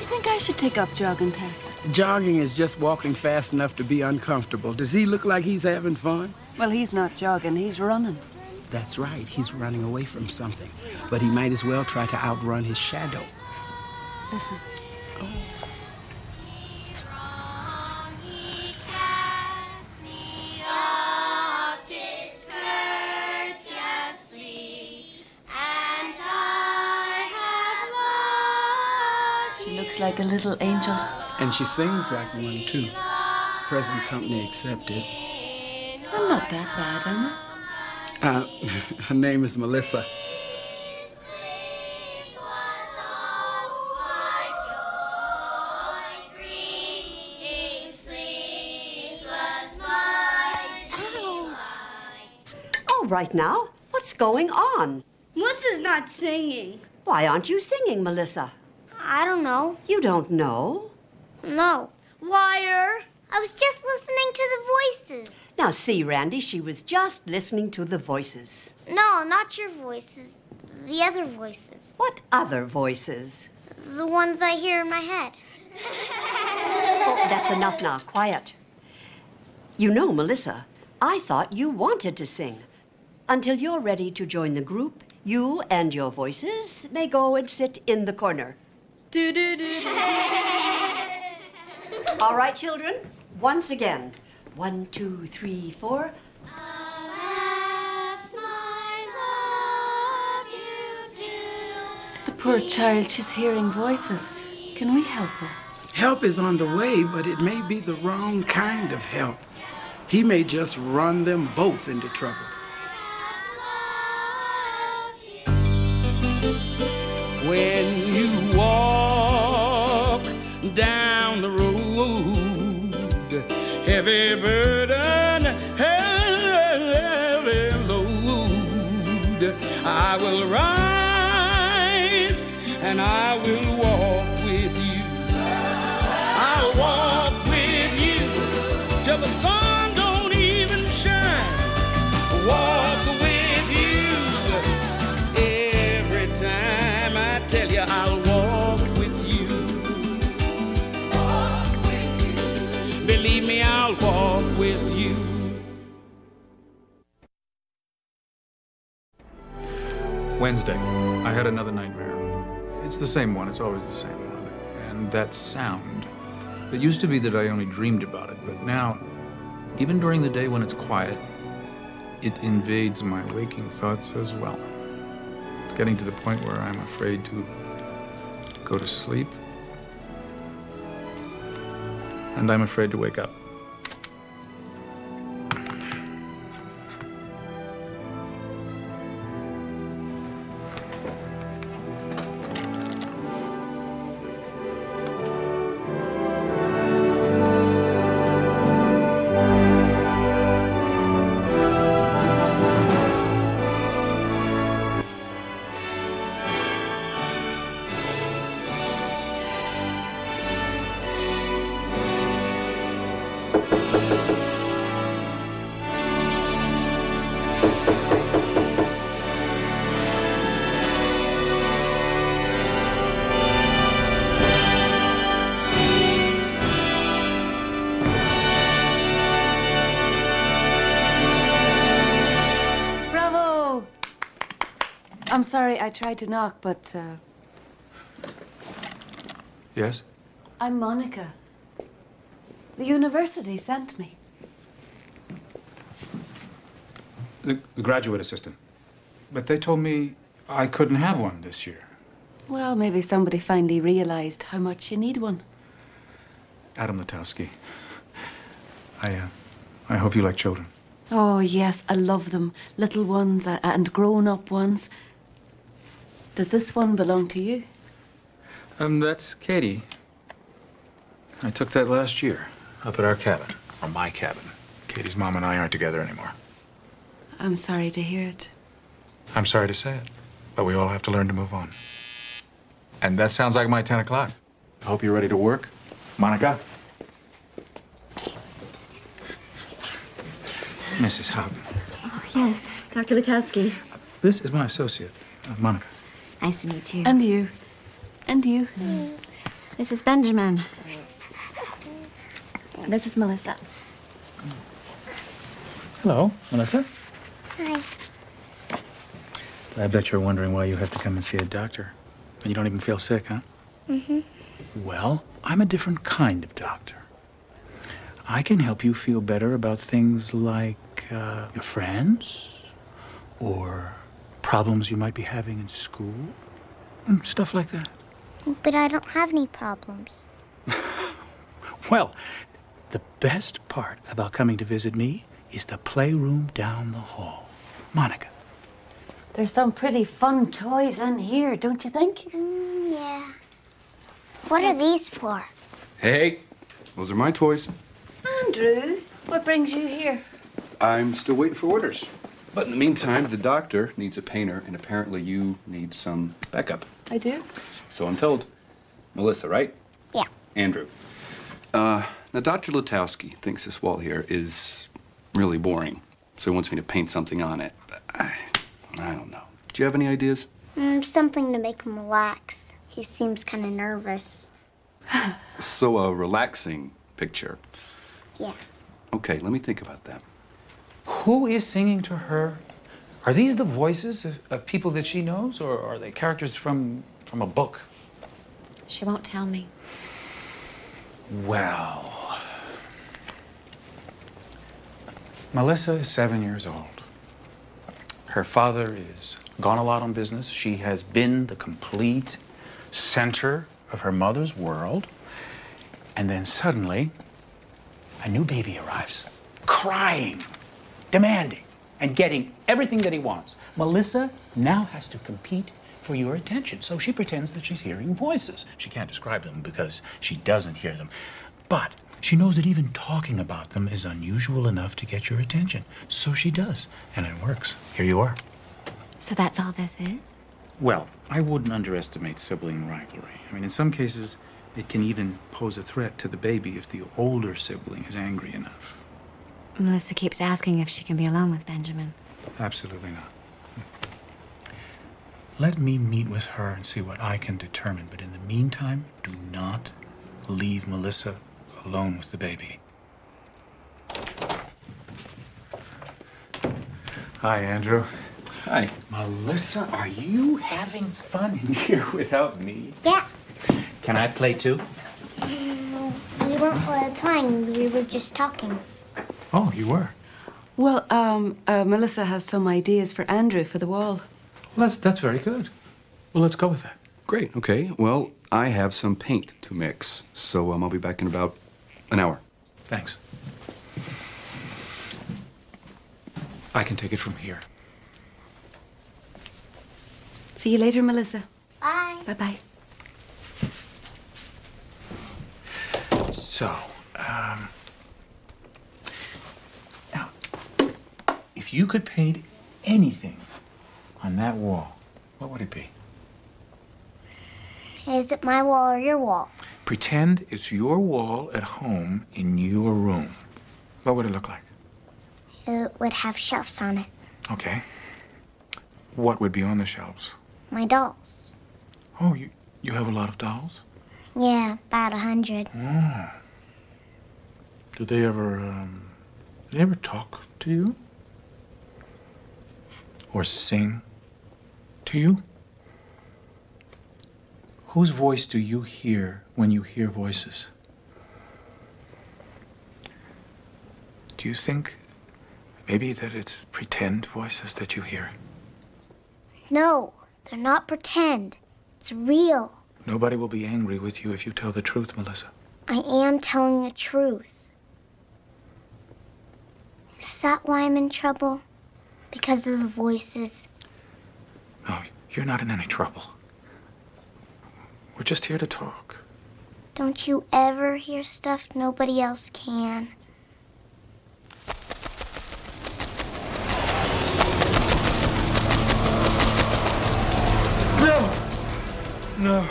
you think I should take up jogging, Tess? Jogging is just walking fast enough to be uncomfortable. Does he look like he's having fun? Well, he's not jogging, he's running. That's right, he's running away from something. But he might as well try to outrun his shadow. Listen. Oh. She looks like a little angel. And she sings like one, too. Present company accepted. I'm not that bad, am I? Her name is Melissa. All right now, what's going on? Melissa's not singing. Why aren't you singing, Melissa? I don't know. You don't know? No. Liar! I was just listening to the voices. Now, see, Randy, she was just listening to the voices. No, not your voices. The other voices. What other voices? The ones I hear in my head. Oh, that's enough now. Quiet. You know, Melissa, I thought you wanted to sing. Until you're ready to join the group, you and your voices may go and sit in the corner. All right, children, once again. 1, 2, 3, 4. The poor child, she's hearing voices. Can we help her? Help is on the way, but it may be the wrong kind of help. He may just run them both into trouble. When you walk down the road, heavy burden, heavy load, I will rise and I will walk with you. I'll walk with you till the sun don't even shine. Walk with you every time. I tell you, I'll walk with you. Walk with you. Believe me, I'll walk with you. Wednesday, I had another nightmare. It's the same one, it's always the same one. And that sound. It used to be that I only dreamed about it, but now, even during the day when it's quiet, it invades my waking thoughts as well. It's getting to the point where I'm afraid to go to sleep, and I'm afraid to wake up. I'm sorry, I tried to knock, but, Yes? I'm Monica. The university sent me. The graduate assistant. But they told me I couldn't have one this year. Well, maybe somebody finally realized how much you need one. Adam Latowski. I hope you like children. Oh, yes, I love them. Little ones and grown-up ones. Does this one belong to you? That's Katie. I took that last year, up at our cabin, or my cabin. Katie's mom and I aren't together anymore. I'm sorry to hear it. I'm sorry to say it, but we all have to learn to move on. And that sounds like my 10 o'clock. I hope you're ready to work. Monica? Mrs. Houghton. Oh, yes, Dr. Latowski. This is my associate, Monica. Nice to meet you. And you. And you. This is Benjamin. This is Melissa. Hello, Melissa. Hi. I bet you're wondering why you have to come and see a doctor. And you don't even feel sick, huh? Mm-hmm. Well, I'm a different kind of doctor. I can help you feel better about things like your friends or problems you might be having in school. Stuff like that. But I don't have any problems. Well, the best part about coming to visit me is the playroom down the hall. Monica. There's some pretty fun toys in here, don't you think? Yeah. What are these for? Hey, those are my toys. Andrew, what brings you here? I'm still waiting for orders. But in the meantime, the doctor needs a painter, and apparently you need some backup. I do. So I'm told. Melissa, right? Yeah. Andrew. Now, Dr. Letowski thinks this wall here is really boring, so he wants me to paint something on it. But I don't know. Do you have any ideas? Something to make him relax. He seems kind of nervous. So a relaxing picture. Yeah. Okay, let me think about that. Who is singing to her? Are these the voices of people that she knows, or are they characters from a book? She won't tell me. Well, Melissa is 7 years old. Her father is gone a lot on business. She has been the complete center of her mother's world. And then suddenly, a new baby arrives, crying, demanding, and getting everything that he wants. Melissa now has to compete for your attention. So she pretends that she's hearing voices. She can't describe them because she doesn't hear them. But she knows that even talking about them is unusual enough to get your attention. So she does, and it works. Here you are. So that's all this is? Well, I wouldn't underestimate sibling rivalry. I mean, in some cases, it can even pose a threat to the baby if the older sibling is angry enough. Melissa keeps asking if she can be alone with Benjamin. Absolutely not. Let me meet with her and see what I can determine. But in the meantime, do not leave Melissa alone with the baby. Hi, Andrew. Hi. Melissa, are you having fun in here without me? Yeah. Can I play too? We weren't really playing. We were just talking. Oh, you were? Well, Melissa has some ideas for Andrew for the wall. Well, that's very good. Well, let's go with that. Great. Okay. Well, I have some paint to mix, so I'll be back in about an hour. Thanks. I can take it from here. See you later, Melissa. Bye. Bye-bye. So, now, if you could paint anything on that wall, what would it be? Is it my wall or your wall? Pretend it's your wall at home in your room. What would it look like? It would have shelves on it. Okay. What would be on the shelves? My dolls. Oh, you have a lot of dolls? Yeah, about 100. Oh. Do they ever talk to you? Or sing to you? Whose voice do you hear when you hear voices? Do you think maybe that it's pretend voices that you hear? No, they're not pretend. It's real. Nobody will be angry with you if you tell the truth, Melissa. I am telling the truth. Is that why I'm in trouble? Because of the voices? No, you're not in any trouble. We're just here to talk. Don't you ever hear stuff nobody else can? No.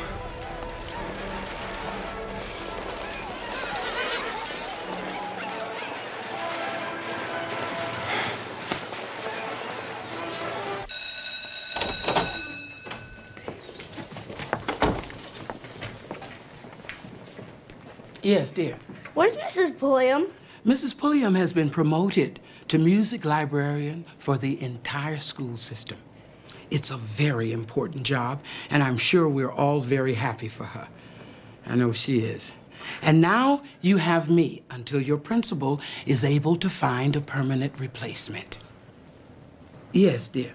Yes, dear. Where's Mrs. Pulliam? Mrs. Pulliam has been promoted to music librarian for the entire school system. It's a very important job, and I'm sure we're all very happy for her. I know she is. And now you have me until your principal is able to find a permanent replacement. Yes, dear.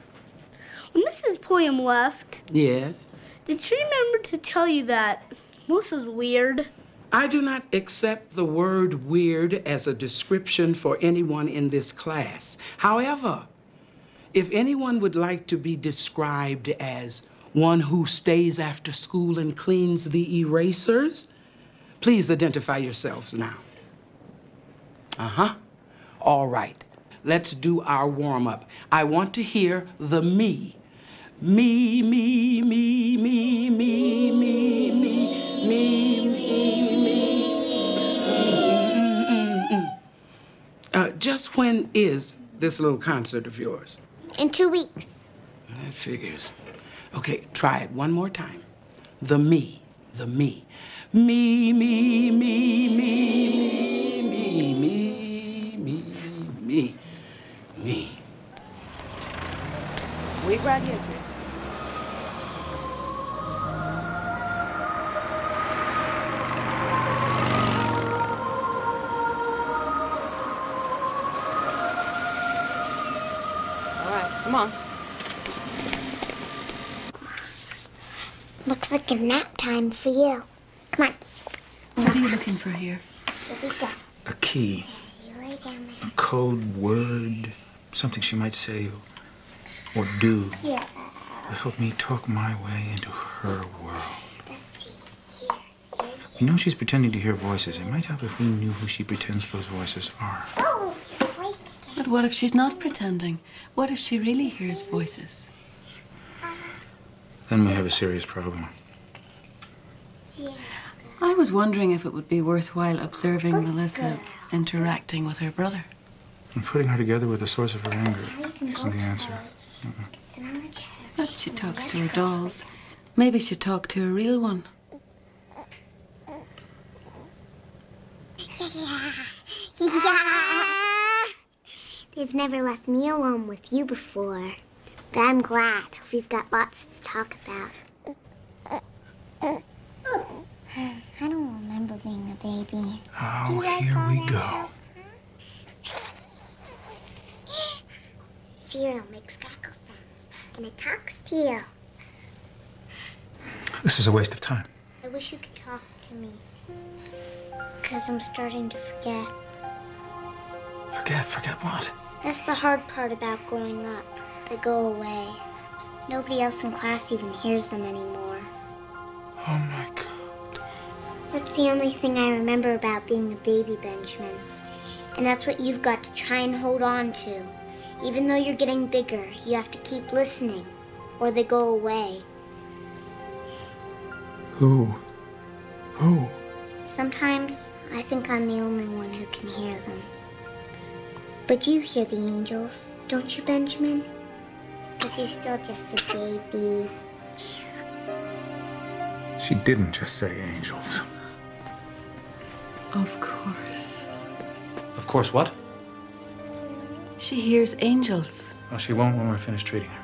When Mrs. Pulliam left, Yes? did she remember to tell you that Melissa's weird? I do not accept the word weird as a description for anyone in this class. However, if anyone would like to be described as one who stays after school and cleans the erasers, please identify yourselves now. Uh-huh. All right. Let's do our warm-up. I want to hear the me. Me, me, me, me, me, me, me, me, me. Just when is this little concert of yours? In 2 weeks. That figures. Okay, try it one more time. The me, the me. Me, me, me, me, me, me, me, me, me. Wait right here, Chris. All right, come on. Looks like a nap time for you. Come on. What are you looking for here? Here we go. A key, You lay down there. a code word, something she might say or do Here. to help me talk my way into her world. Let's see. Here. Here's You know she's pretending to hear voices. It might help if we knew who she pretends those voices are. Oh, you're awake again. But what if she's not pretending? What if she really hears voices? Then we have a serious problem. Yeah. I was wondering if it would be worthwhile observing Melissa interacting with her brother. And putting her together with the source of her anger isn't the answer. Sit on the chair. But she talks to her dolls. Maybe she'd talk to a real one. They've never left me alone with you before. But I'm glad. We've got lots to talk about. I don't remember being a baby. Oh, here we go. Cereal makes crackle sounds, and it talks to you. This is a waste of time. I wish you could talk to me. Because I'm starting to forget. Forget what? That's the hard part about growing up. They go away. Nobody else in class even hears them anymore. Oh my God. That's the only thing I remember about being a baby, Benjamin. And that's what you've got to try and hold on to. Even though you're getting bigger, you have to keep listening, or they go away. Who? Sometimes I think I'm the only one who can hear them. But you hear the angels, don't you, Benjamin? Because you're still just a baby. She didn't just say angels. Of course. Of course, what? She hears angels. Well, she won't when we're finished treating her.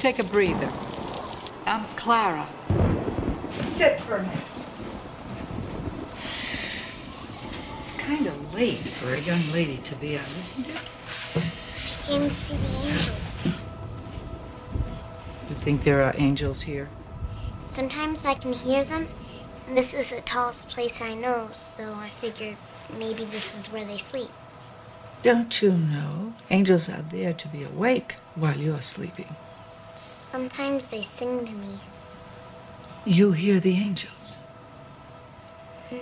Let's take a breather. I'm Clara. Sit for a minute. It's kind of late for a young lady to be out, isn't it? I came to see the angels. You think there are angels here? Sometimes I can hear them, and this is the tallest place I know, so I figured maybe this is where they sleep. Don't you know? Angels are there to be awake while you're sleeping. Sometimes they sing to me. You hear the angels?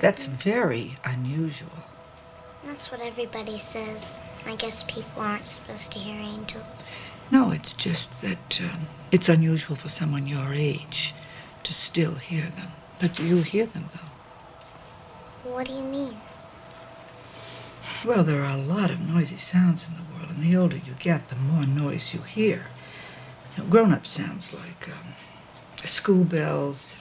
That's very unusual. That's what everybody says. I guess people aren't supposed to hear angels. No, it's just that it's unusual for someone your age to still hear them. But you hear them, though. What do you mean? Well, there are a lot of noisy sounds in the world, and the older you get, the more noise you hear. You know, grown-up sounds like school bells,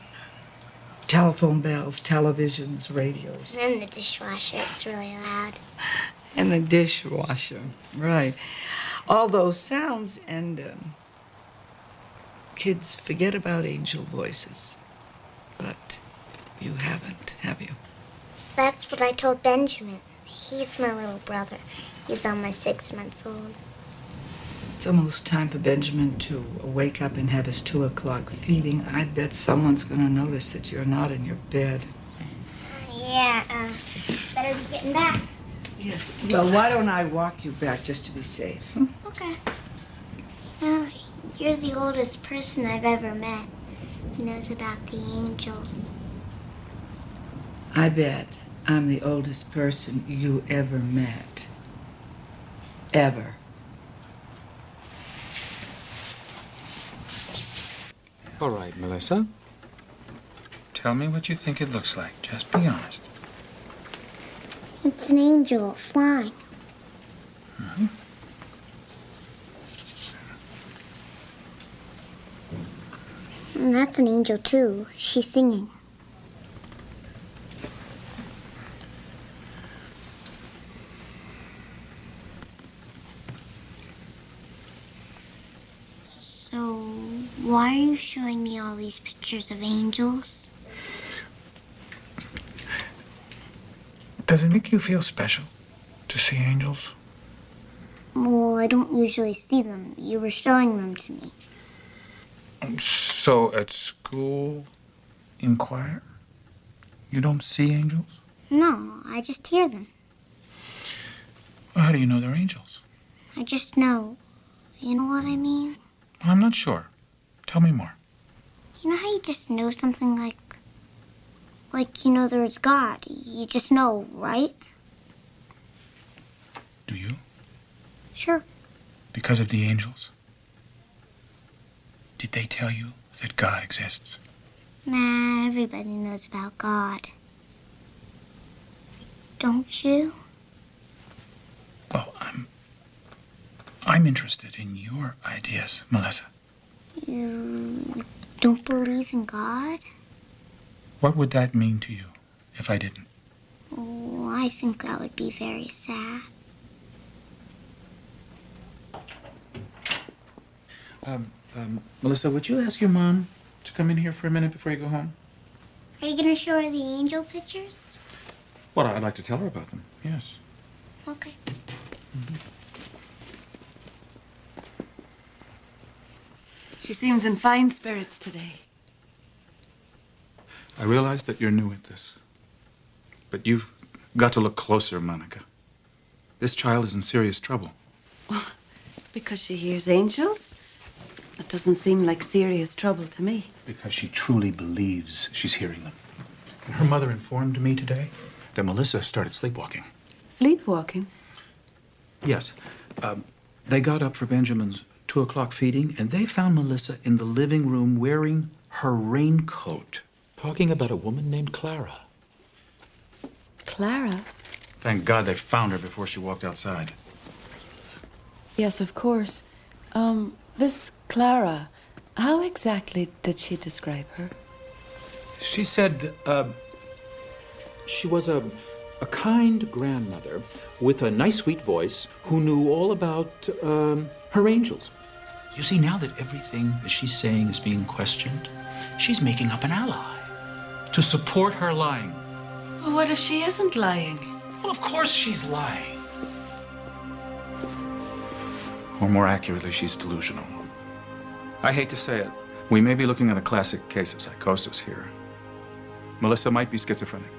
telephone bells, televisions, radios. And the dishwasher, it's really loud. And the dishwasher, right. All those sounds, and kids forget about angel voices. But you haven't, have you? That's what I told Benjamin. He's my little brother. He's almost 6 months old. It's almost time for Benjamin to wake up and have his 2 o'clock feeding. I bet someone's going to notice that you're not in your bed. Better be getting back. Yes. Well, why don't I walk you back just to be safe? Hmm? Okay. You know, you're the oldest person I've ever met. He knows about the angels. I bet I'm the oldest person you ever met. Ever. All right, Melissa. Tell me what you think it looks like. Just be honest. It's an angel flying. Mm-hmm. And that's an angel, too. She's singing. So, why are you showing me all these pictures of angels? Does it make you feel special to see angels? Well, I don't usually see them. You were showing them to me. So at school, in choir, you don't see angels? No, I just hear them. Well, how do you know they're angels? I just know. You know what I mean? I'm not sure. Tell me more. You know how you just know something like you know there's God. You just know, right? Do you? Sure. Because of the angels? Did they tell you that God exists? Nah, everybody knows about God. Don't you? Well, I'm interested in your ideas, Melissa. You don't believe in God? What would that mean to you if I didn't? Oh, I think that would be very sad. Melissa, would you ask your mom to come in here for a minute before you go home? Are you going to show her the angel pictures? Well, I'd like to tell her about them, yes. Okay. Mm-hmm. She seems in fine spirits today. I realize that you're new at this. But you've got to look closer, Monica. This child is in serious trouble. Well, because she hears angels? That doesn't seem like serious trouble to me. Because she truly believes she's hearing them. And her mother informed me today that Melissa started sleepwalking. Sleepwalking? Yes. They got up for Benjamin's 2 o'clock feeding, and they found Melissa in the living room wearing her raincoat. Talking about a woman named Clara. Clara? Thank God they found her before she walked outside. Yes, of course. This Clara, how exactly did she describe her? She said she was a kind grandmother with a nice, sweet voice who knew all about her angels. You see, now that everything that she's saying is being questioned, she's making up an ally to support her lying. Well, what if she isn't lying? Well, of course she's lying. Or more accurately, she's delusional. I hate to say it. We may be looking at a classic case of psychosis here. Melissa might be schizophrenic.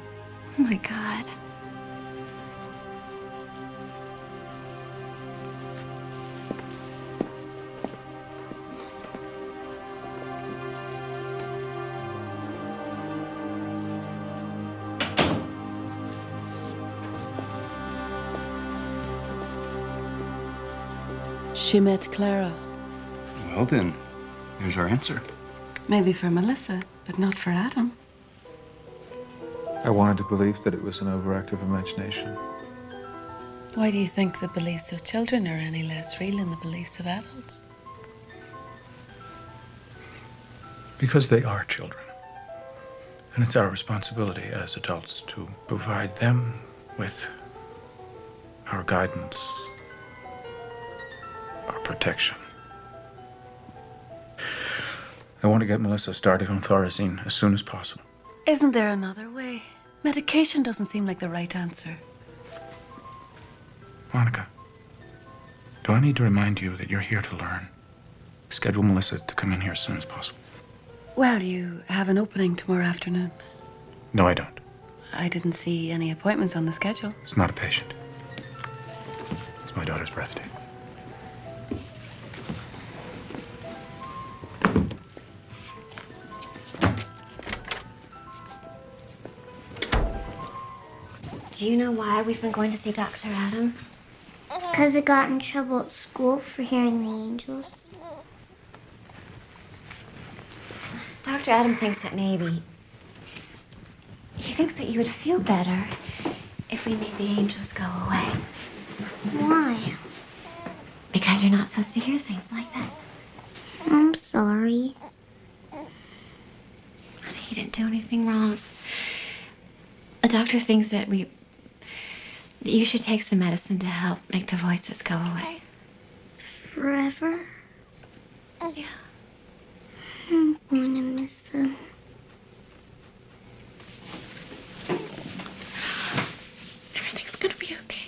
Oh my God. She met Clara. Well, then, there's our answer. Maybe for Melissa, but not for Adam. I wanted to believe that it was an overactive imagination. Why do you think the beliefs of children are any less real than the beliefs of adults? Because they are children. And it's our responsibility as adults to provide them with our guidance, our protection. I want to get Melissa started on Thorazine as soon as possible. Isn't there another way? Medication doesn't seem like the right answer. Monica, do I need to remind you that you're here to learn? Schedule Melissa to come in here as soon as possible. Well, you have an opening tomorrow afternoon. No, I don't. I didn't see any appointments on the schedule. It's not a patient. It's my daughter's birthday. Do you know why we've been going to see Dr. Adam? Because I got in trouble at school for hearing the angels. Dr. Adam thinks that maybe... He thinks that you would feel better if we made the angels go away. Why? Because you're not supposed to hear things like that. I'm sorry. He didn't do anything wrong. The doctor thinks that you should take some medicine to help make the voices go away. Forever? Yeah. I'm going to miss them. Everything's gonna be okay.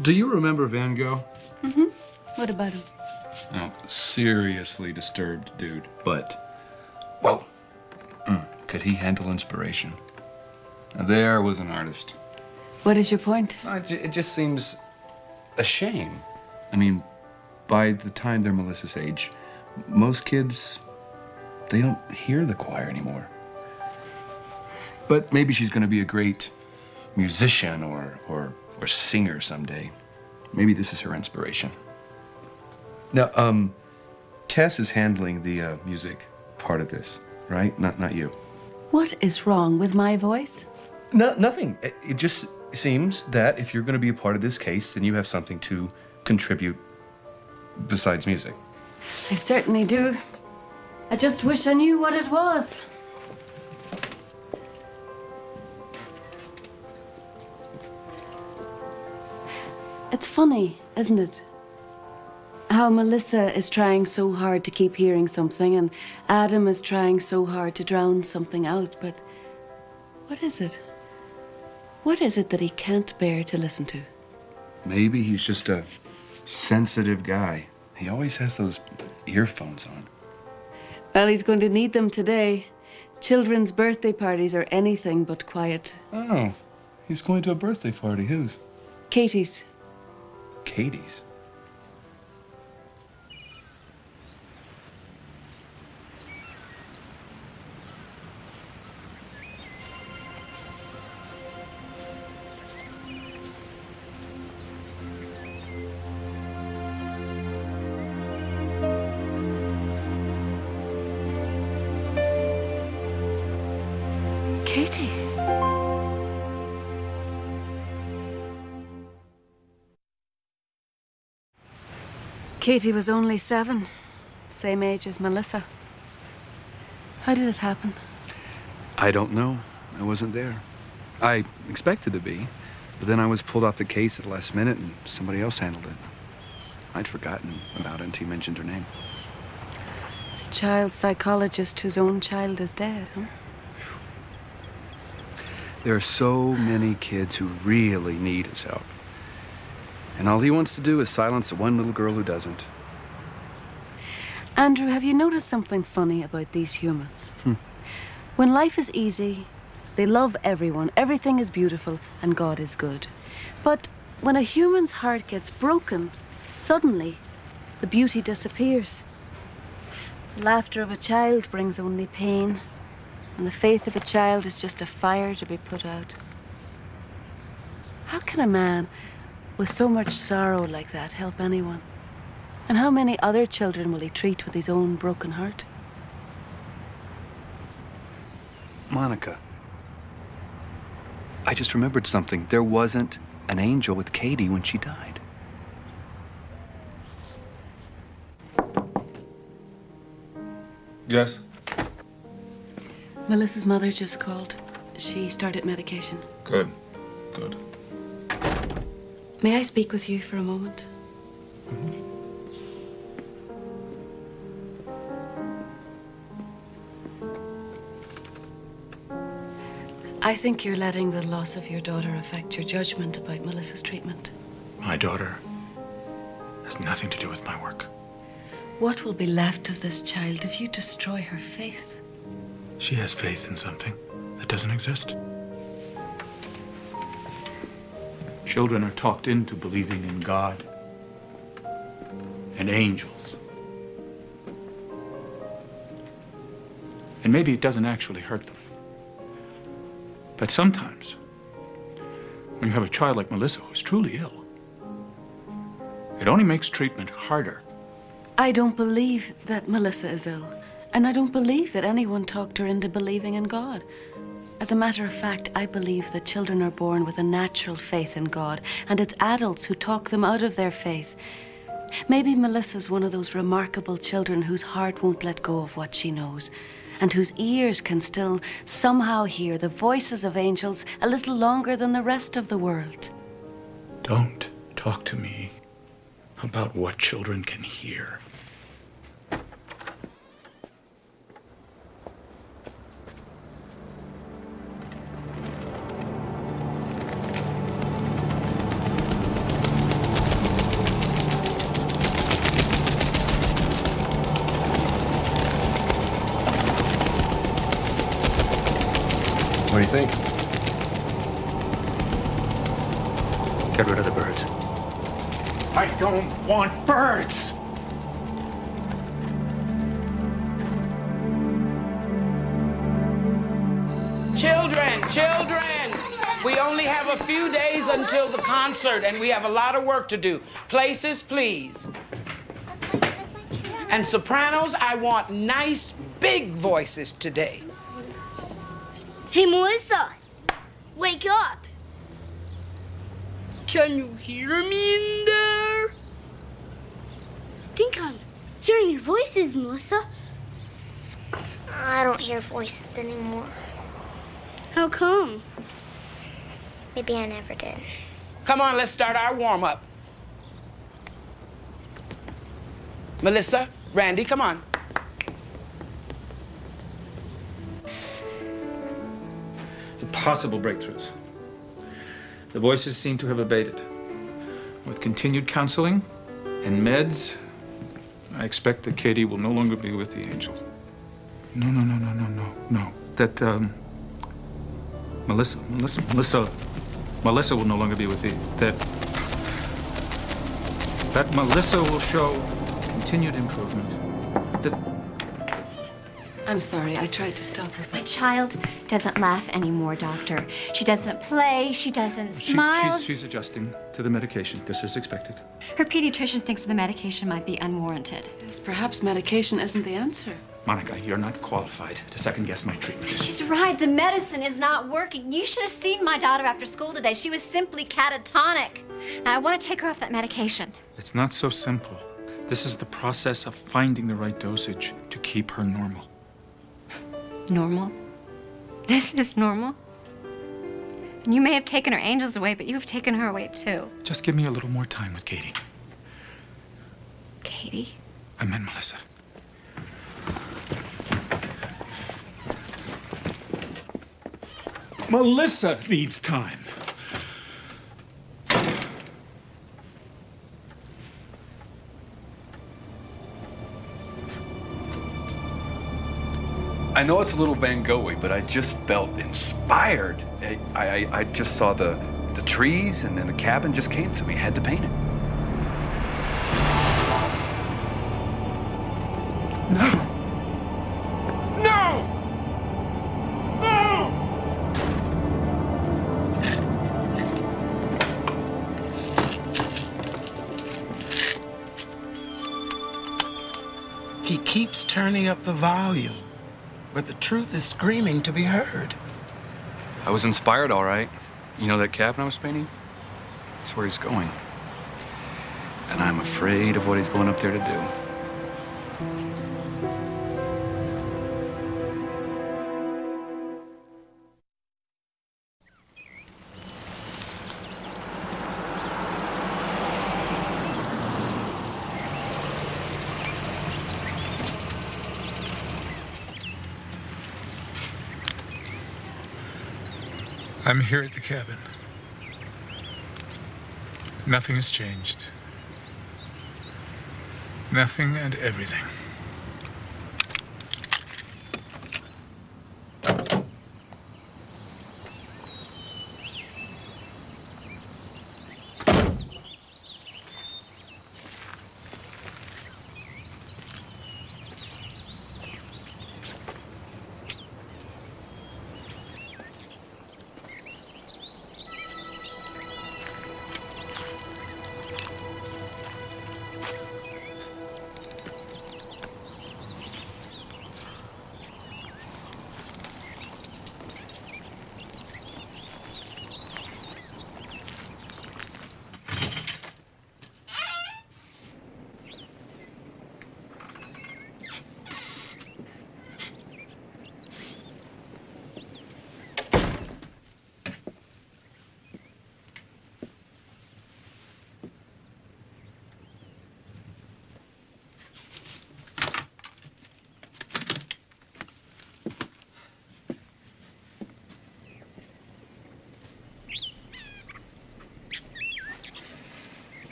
Do you remember Van Gogh? Mm-hmm. What about him? Oh, seriously disturbed dude. But, whoa, could he handle inspiration? Now, there was an artist. What is your point? It just seems a shame. I mean, by the time they're Melissa's age, most kids, they don't hear the choir anymore. But maybe she's going to be a great musician or singer someday. Maybe this is her inspiration. Now, Tess is handling the music part of this, right? Not you. What is wrong with my voice? No, nothing. It just seems that if you're going to be a part of this case, then you have something to contribute besides music. I certainly do. I just wish I knew what it was. It's funny, isn't it? How Melissa is trying so hard to keep hearing something and Adam is trying so hard to drown something out, but what is it? What is it that he can't bear to listen to? Maybe he's just a sensitive guy. He always has those earphones on. Well, he's going to need them today. Children's birthday parties are anything but quiet. Oh, he's going to a birthday party. Whose? Katie's. Katie's. Katie. Katie was only 7, same age as Melissa. How did it happen? I don't know. I wasn't there. I expected to be. But then I was pulled off the case at the last minute and somebody else handled it. I'd forgotten about it until you mentioned her name. Child psychologist whose own child is dead, huh? There are so many kids who really need his help. And all he wants to do is silence the one little girl who doesn't. Andrew, have you noticed something funny about these humans? When life is easy, they love everyone, everything is beautiful, and God is good. But when a human's heart gets broken, suddenly the beauty disappears. The laughter of a child brings only pain, and the faith of a child is just a fire to be put out. How can a man with so much sorrow like that help anyone? And how many other children will he treat with his own broken heart? Monica, I just remembered something. There wasn't an angel with Katie when she died. Yes? Melissa's mother just called. She started medication. Good. Good. May I speak with you for a moment? I think you're letting the loss of your daughter affect your judgment about Melissa's treatment. My daughter has nothing to do with my work. What will be left of this child if you destroy her faith? She has faith in something that doesn't exist. Children are talked into believing in God and angels. And maybe it doesn't actually hurt them. But sometimes, when you have a child like Melissa who's truly ill, it only makes treatment harder. I don't believe that Melissa is ill. And I don't believe that anyone talked her into believing in God. As a matter of fact, I believe that children are born with a natural faith in God, and it's adults who talk them out of their faith. Maybe Melissa's one of those remarkable children whose heart won't let go of what she knows, and whose ears can still somehow hear the voices of angels a little longer than the rest of the world. Don't talk to me about what children can hear. What do you think? Get rid of the birds. I don't want birds! Children! We only have a few days until the concert, and we have a lot of work to do. Places, please. And sopranos, I want nice, big voices today. Hey, Melissa, wake up. Can you hear me in there? I think I'm hearing your voices, Melissa. I don't hear voices anymore. How come? Maybe I never did. Come on, let's start our warm-up. Melissa, Randy, come on. The possible breakthroughs. The voices seem to have abated. With continued counseling and meds, I expect that Katie will no longer be with the angels. No. That, Melissa will no longer be with the, that Melissa will show continued improvement. That I'm sorry, I tried to stop her. My child doesn't laugh anymore, Doctor. She doesn't play, she doesn't smile. she's adjusting to the medication. This is expected. Her pediatrician thinks the medication might be unwarranted. Yes, perhaps medication isn't the answer. Monica, you're not qualified to second-guess my treatment. She's right, the medicine is not working. You should have seen my daughter after school today. She was simply catatonic. Now, I want to take her off that medication. It's not so simple. This is the process of finding the right dosage to keep her normal. Normal? This is normal? And you may have taken her angels away, but you have taken her away too. Just give me a little more time with Katie. Katie? I meant Melissa. Melissa needs time. I know it's a little Van Gogh-y, but I just felt inspired. I just saw the trees, and then the cabin just came to me. I had to paint it. No! No! No! He keeps turning up the volume, but the truth is screaming to be heard. I was inspired, all right. You know that cabin I was painting? That's where he's going. And I'm afraid of what he's going up there to do. I'm here at the cabin. Nothing has changed. Nothing and everything.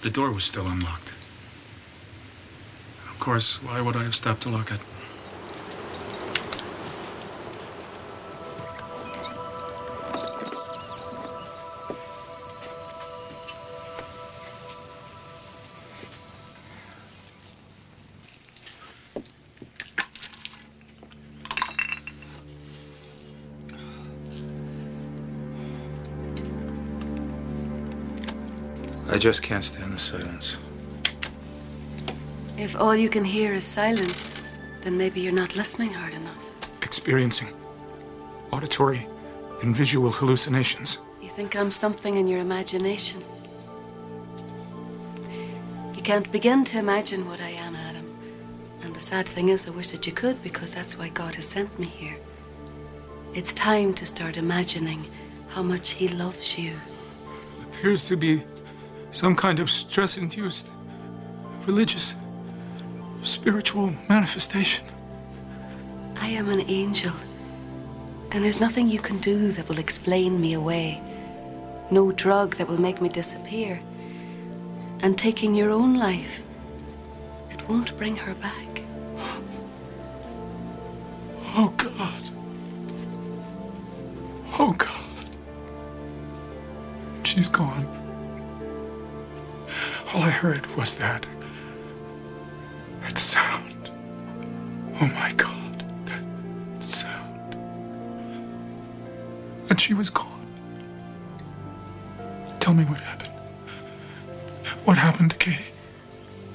The door was still unlocked. Of course, why would I have stopped to lock it? I just can't stand the silence. If all you can hear is silence, then maybe you're not listening hard enough. Experiencing auditory and visual hallucinations. You think I'm something in your imagination. You can't begin to imagine what I am, Adam. And the sad thing is, I wish that you could, because that's why God has sent me here. It's time to start imagining how much He loves you. Appears to be some kind of stress-induced, religious, spiritual manifestation. I am an angel, and there's nothing you can do that will explain me away. No drug that will make me disappear. And taking your own life, it won't bring her back. Oh, God. Oh, God. She's gone. All I heard was that sound. Oh, my God, that sound. And she was gone. Tell me what happened. What happened to Katie?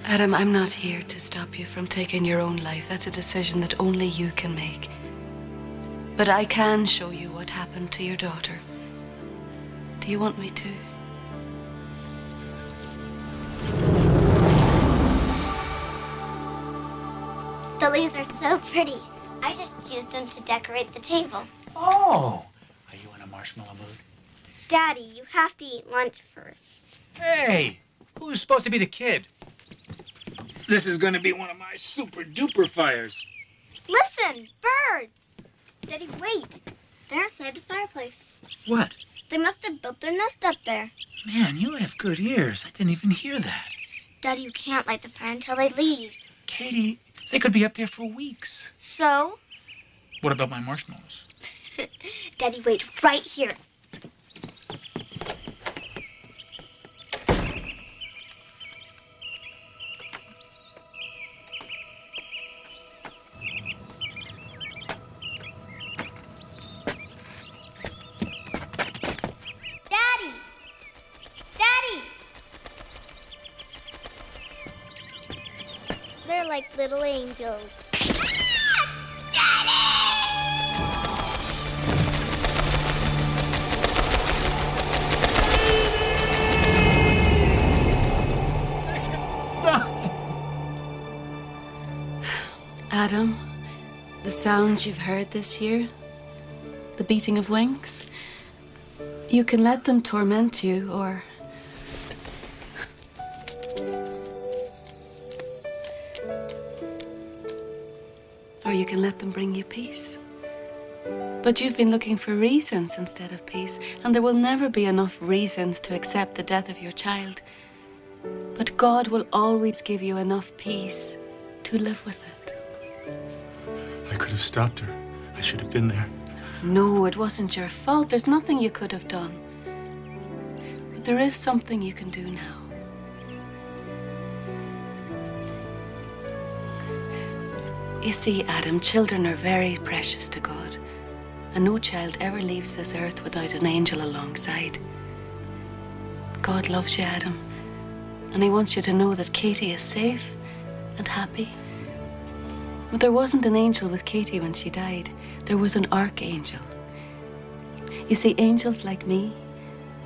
Adam, I'm not here to stop you from taking your own life. That's a decision that only you can make. But I can show you what happened to your daughter. Do you want me to? The leaves are so pretty. I just used them to decorate the table. Oh! Are you in a marshmallow mood? Daddy, you have to eat lunch first. Hey! Who's supposed to be the kid? This is going to be one of my super-duper fires. Listen, birds! Daddy, wait. They're inside the fireplace. What? They must have built their nest up there. Man, you have good ears. I didn't even hear that. Daddy, you can't light the fire until they leave. Katie, they could be up there for weeks. So? What about my marshmallows? Daddy, wait right here. Daddy! Daddy! They're like little angels. Adam, the sounds you've heard this year, the beating of wings, you can let them torment you, or you can let them bring you peace. But you've been looking for reasons instead of peace, and there will never be enough reasons to accept the death of your child. But God will always give you enough peace to live with it. I could have stopped her. I should have been there. No, it wasn't your fault. There's nothing you could have done. But there is something you can do now. You see, Adam, children are very precious to God. And no child ever leaves this earth without an angel alongside. God loves you, Adam. And he wants you to know that Katie is safe and happy. But there wasn't an angel with Katie when she died. There was an archangel. You see, angels like me,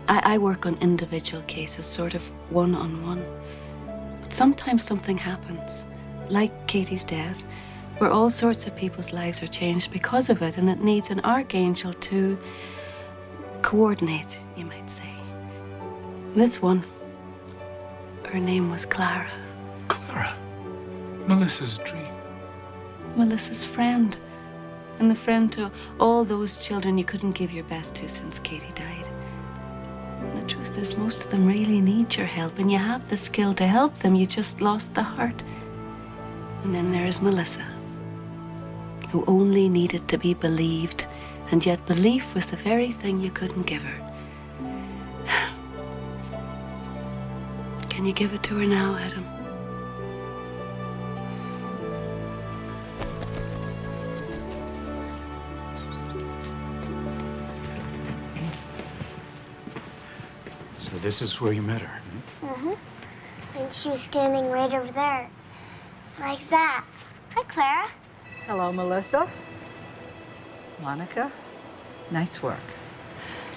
I work on individual cases, sort of one-on-one. But sometimes something happens, like Katie's death, where all sorts of people's lives are changed because of it, and it needs an archangel to coordinate, you might say. This one, her name was Clara. Clara. Melissa's dream. Melissa's friend, and the friend to all those children you couldn't give your best to since Katie died. And the truth is, most of them really need your help, and you have the skill to help them. You just lost the heart. And then there is Melissa, who only needed to be believed, and yet belief was the very thing you couldn't give her. Can you give it to her now, Adam? So this is where you met her? Mm-hmm. And she was standing right over there. Like that. Hi, Clara. Hello, Melissa. Monica, nice work.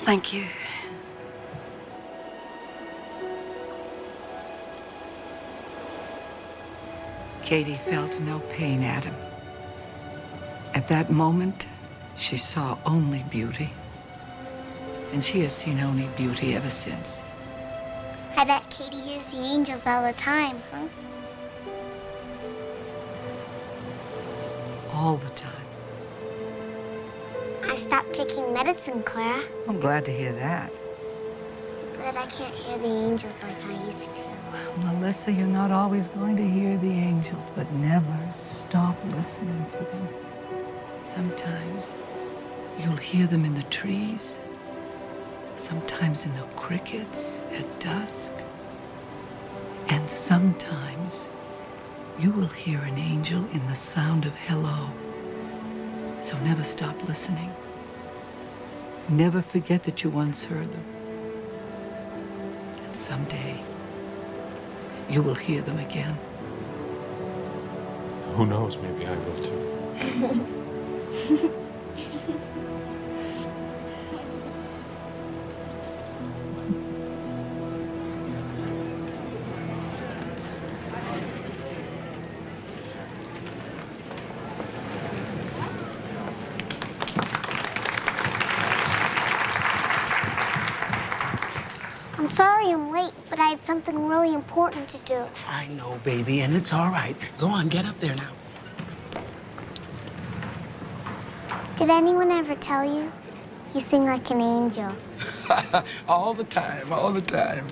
Thank you. Katie felt no pain, Adam. At that moment, she saw only beauty. And she has seen only beauty ever since. I bet Katie hears the angels all the time, huh? All the time. I stopped taking medicine, Clara, I'm glad to hear that. but I can't hear the angels like I used to. Melissa, you're not always going to hear the angels, but never stop listening for them. Sometimes you'll hear them in the trees, sometimes in the crickets at dusk, and sometimes you will hear an angel in the sound of hello. So never stop listening. Never forget that you once heard them. And someday, you will hear them again. Who knows, maybe I will too. sorry I'm late, but I had something really important to do. I know, baby, and it's all right. Go on, get up there now. Did anyone ever tell you? You sing like an angel. All the time, all the time.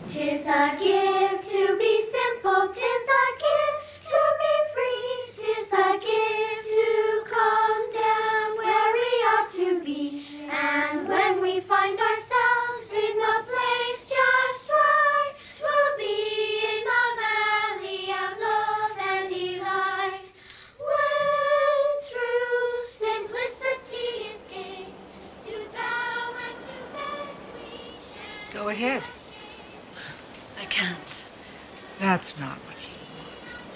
Tis a gift to be simple, 'tis a gift to be free, 'tis a gift to come down where we ought to be. And when we find ourselves in the place just right, 'twill be in the valley of love and delight. When true simplicity is gained, to bow and to beg we shall. Go ahead. I can't. That's not what he wants.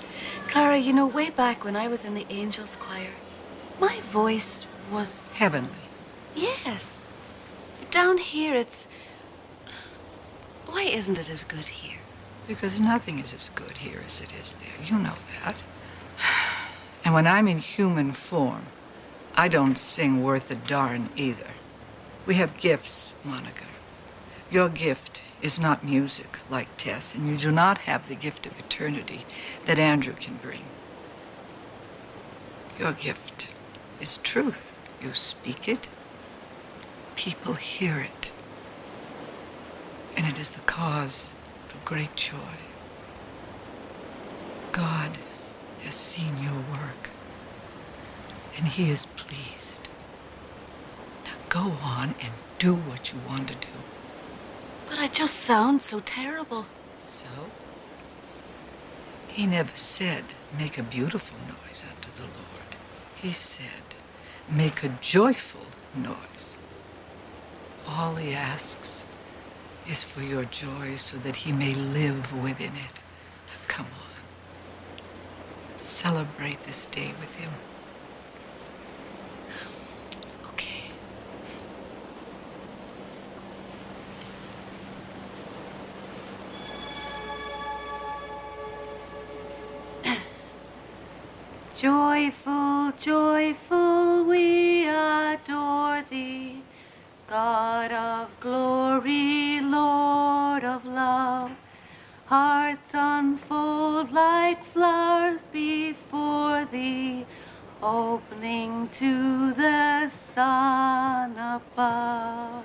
Clara, you know, way back when I was in the Angels Choir, my voice was... Heavenly. Yes. But down here, it's... Why isn't it as good here? Because nothing is as good here as it is there. You know that. And when I'm in human form, I don't sing worth a darn either. We have gifts, Monica. Your gift is not music like Tess, and you do not have the gift of eternity that Andrew can bring. Your gift is truth. You speak it, people hear it, and it is the cause of great joy. God has seen your work, and he is pleased. Now go on and do what you want to do. But I just sound so terrible. So? He never said, make a beautiful noise unto the Lord. He said, make a joyful noise. All he asks is for your joy so that he may live within it. Come on. Celebrate this day with him. Okay. Joyful, joyful, we adore thee, God of glory, Lord of love. Hearts unfold like flowers before thee, opening to the sun above.